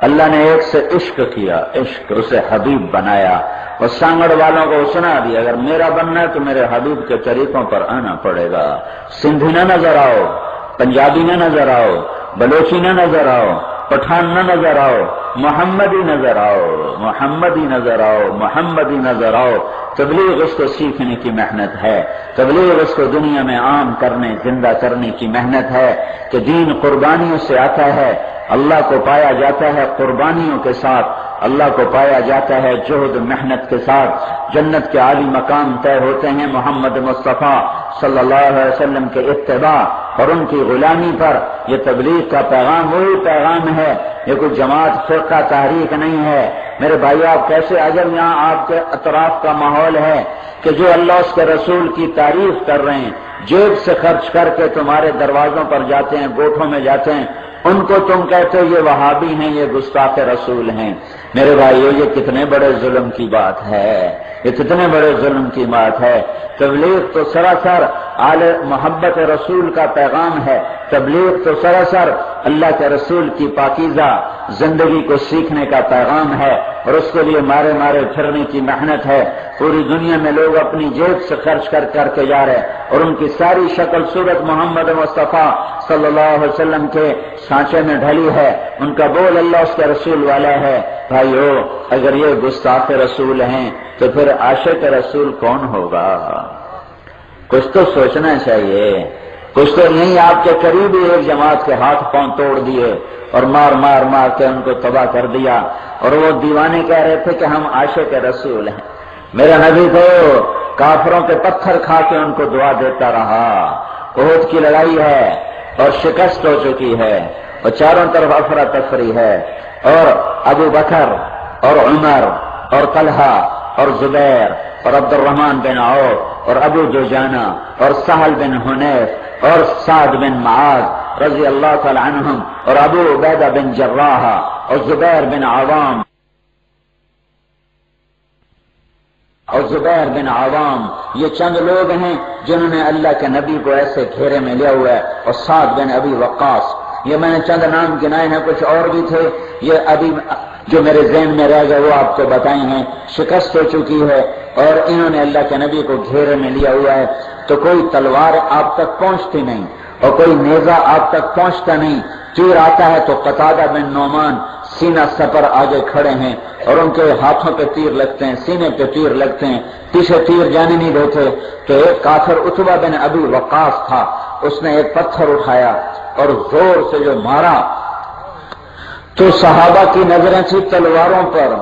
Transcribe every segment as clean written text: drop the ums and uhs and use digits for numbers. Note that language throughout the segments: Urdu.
اللہ نے ایک سے عشق کیا، عشق اسے حبیب بنایا، اور سانگڑ والوں کو سنا دیا اگر میرا بننا ہے تو میرے حبیب کے طریقوں پر آنا پڑے گا۔ سندھی نہ نظر آؤ، پنجابی نہ نظر آؤ، بلوچی نہ نظر آؤ، پٹھان نہ نظر آؤ، محمدی نظر آؤ، محمدی نظر آؤ، محمدی نظر آؤ۔ تبلیغ اس کو سیکھنے کی محنت ہے، تبلیغ اس کو دنیا میں عام کرنے، زندہ کرنے کی محنت ہے کہ دین قربانیوں سے آتا ہے، اللہ کو پایا جاتا ہے قربانیوں کے ساتھ، اللہ کو پایا جاتا ہے جہد محنت کے ساتھ۔ جنت کے عالی مقام طے ہوتے ہیں محمد مصطفیٰ صلی اللہ علیہ وسلم کے اتباع اور ان کی غلامی پر۔ یہ تبلیغ کا پیغام وہی پیغام ہے، یہ کوئی جماعت فرقہ تحریک نہیں ہے۔ میرے بھائی آپ کیسے عجب یہاں آپ کے اطراف کا ماحول ہے کہ جو اللہ اس کے رسول کی تعریف کر رہے ہیں، جیب سے خرچ کر کے تمہارے دروازوں پر جاتے ہیں، گوٹھوں میں جاتے ہیں، ان کو تم کہتے ہو یہ وہابی ہیں، یہ گستاخ رسول ہیں۔ میرے بھائیو یہ کتنے بڑے ظلم کی بات ہے، یہ کتنے بڑے ظلم کی بات ہے۔ تبلیغ تو سراسر آل محبت رسول کا پیغام ہے، تبلیغ تو سراسر اللہ کے رسول کی پاکیزہ زندگی کو سیکھنے کا پیغام ہے، اور اس کے لیے مارے مارے پھرنے کی محنت ہے۔ پوری دنیا میں لوگ اپنی جیب سے خرچ کر کے جا رہے ہیں، اور ان کی ساری شکل صورت محمد مصطفیٰ صلی اللہ علیہ وسلم کے سانچے میں ڈھلی ہے، ان کا بول اللہ اس کے رسول والا ہے۔ بھائیو اگر یہ گستاخ رسول ہیں تو پھر عاشق رسول کون ہوگا؟ کچھ تو سوچنا چاہیے، کچھ تو نہیں۔ آپ کے قریب ہی ایک جماعت کے ہاتھ پاؤں توڑ دیے اور مار مار مار کے ان کو تباہ کر دیا، اور وہ دیوانے کہہ رہے تھے کہ ہم عاشق رسول ہیں۔ میرا نبی تو کافروں کے پتھر کھا کے ان کو دعا دیتا رہا۔ احد کی لڑائی ہے اور شکست ہو چکی ہے، اور چاروں طرف افراتفری ہے، اور ابو بکر اور عمر اور طلحہ اور زبیر اور عبد الرحمن بن عوف اور ابو دجانہ اور سہل بن حنیف اور سعد بن معاذ رضی اللہ تعالی عنہم اور ابو عبیدہ بن جراح اور زبیر بن عوام، یہ چند لوگ ہیں جنہوں نے اللہ کے نبی کو ایسے گھیرے میں لیا ہوا ہے، اور سعد بن ابی وقاص۔ یہ میں نے چند نام گنائے ہیں، کچھ اور بھی تھے، یہ ابھی جو میرے ذہن میں رہ گئے وہ آپ کو بتائی ہیں۔ شکست ہو چکی ہے اور انہوں نے اللہ کے نبی کو گھیرے میں لیا ہوا ہے، تو کوئی تلوار آپ تک پہنچتی نہیں اور کوئی نیزہ آپ تک پہنچتا نہیں۔ تیر آتا ہے تو قتادہ بن نعمان سینہ سپر آگے کھڑے ہیں، اور ان کے ہاتھوں پہ تیر لگتے ہیں، سینے پہ تیر لگتے ہیں، پیچھے تیر جانے نہیں دیتے۔ تو ایک کافر عتبہ بن ابی وقاص تھا، اس نے ایک پتھر اٹھایا اور زور سے جو مارا تو صحابہ کی نظریں تھی تلواروں پر،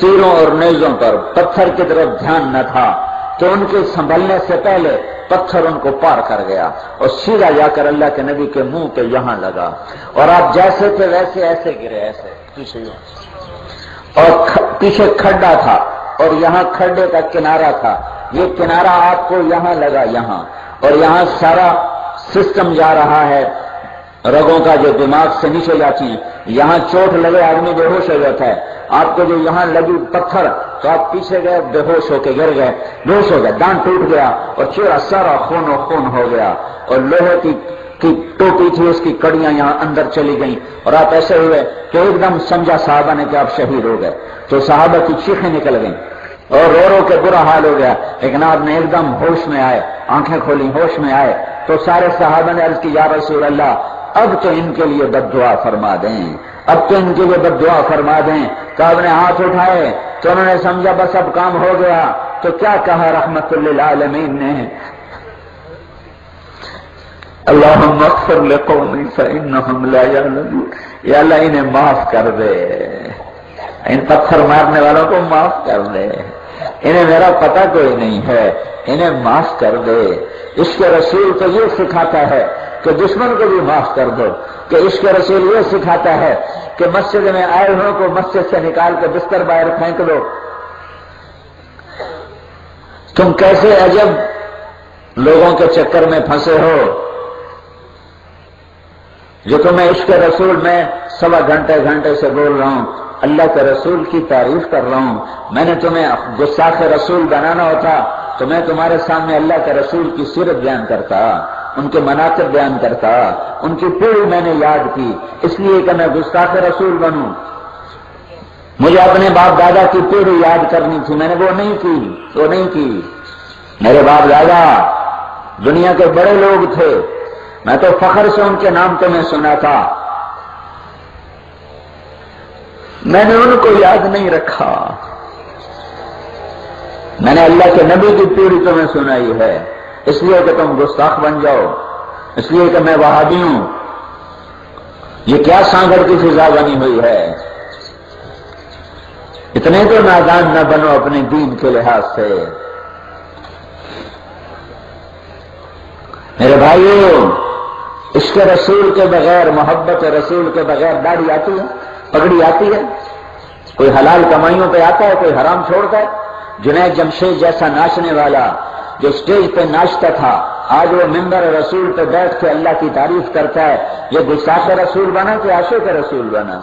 تیروں اور نیزوں پر، پتھر کی طرف دھیان نہ تھا، تو ان کے سنبھلنے سے پہلے پتھر ان کو پار کر گیا اور سیدھا جا کر اللہ کے نبی کے منہ پہ یہاں لگا، اور آپ جیسے تھے ویسے ایسے گرے، ایسے پیچھے، اور پیچھے کھڈا تھا اور یہاں کھڈے کا کنارہ تھا، یہ کنارہ آپ کو یہاں لگا، یہاں، اور یہاں سارا سسٹم جا رہا ہے رگوں کا جو دماغ سے نیچے جاتی ہیں، یہاں چوٹ لگے آدمی بے ہوش ہو جاتا ہے، آپ کو جو یہاں لگی پتھر تو آپ پیچھے گئے، بے ہوش ہو کے گر گئے، بے ہوش ہو گئے، دان ٹوٹ گیا اور چہرہ سارا خون و خون ہو گیا، اور لوہے کی ٹوپی تھی اس کی کڑیاں یہاں اندر چلی گئیں، اور آپ ایسے ہوئے تو ایک دم سمجھا صحابہ نے کہ آپ شہید ہو گئے، تو صحابہ کی چیخیں نکل گئیں اور رو رو کے برا حال ہو گیا، لیکن آپ نے ایک دم ہوش میں آئے، آنکھیں کھولی، ہوش میں آئے، تو سارے صحابہ نے عرض کی یا رسول اللہ اب تو ان کے لیے بد دعا فرما دیں، اب تو ان کے لیے بد دعا فرما دیں۔ تو آپ نے ہاتھ اٹھائے تو انہوں نے سمجھا بس اب کام ہو گیا، تو کیا کہا رحمت للعالمین نے، اللہم اغفر لقومی فانہم لا یعلمون، یا اللہ انہیں معاف کر دے، ان پتھر مارنے والوں کو معاف کر دے، انہیں میرا پتہ کوئی نہیں ہے، انہیں معاف کر دے۔ عشق رسول تو یہ سکھاتا ہے کہ دشمن کو بھی معاف کر دو، کہ عشق رسول یہ سکھاتا ہے کہ مسجد میں آئے ہوئے کو مسجد سے نکال کے بستر باہر پھینک دو۔ تم کیسے عجب لوگوں کے چکر میں پھنسے ہو، جو تمہیں عشق رسول میں سوا گھنٹے سے بول رہا ہوں، اللہ کے رسول کی تعریف کر رہا ہوں۔ میں نے تمہیں گستاخ رسول بنانا ہوتا تو میں تمہارے سامنے اللہ کے رسول کی سیرت بیان کرتا، ان کے مناقب بیان کرتا، ان کی پوری میں نے یاد کی، اس لیے کہ میں گستاخ رسول بنوں مجھے اپنے باپ دادا کی پیڑھی یاد کرنی تھی، میں نے وہ نہیں کی۔ میرے باپ دادا دنیا کے بڑے لوگ تھے، میں تو فخر سے ان کے نام تمہیں سنا تھا، میں نے ان کو یاد نہیں رکھا۔ میں نے اللہ کے نبی کی پیڑھی تمہیں سنائی ہے، اس لیے کہ تم گستاخ بن جاؤ، اس لیے کہ میں وہابی ہوں۔ یہ کیا سانگڑ کی فضا بنی ہوئی ہے؟ اتنے تو نادان نہ بنو اپنے دین کے لحاظ سے۔ میرے بھائیوں، عشق رسول کے بغیر، محبت رسول کے بغیر داڑھی آتی ہے، پگڑی آتی ہے؟ کوئی حلال کمائیوں پہ آتا ہے، کوئی حرام چھوڑتا ہے؟ جنید جمشید جیسا ناچنے والا جو اسٹیج پہ ناچتا تھا، آج وہ منبر رسول پہ بیٹھ کے اللہ کی تعریف کرتا ہے، یہ گستاخ رسول بنا کہ عاشق رسول بنا؟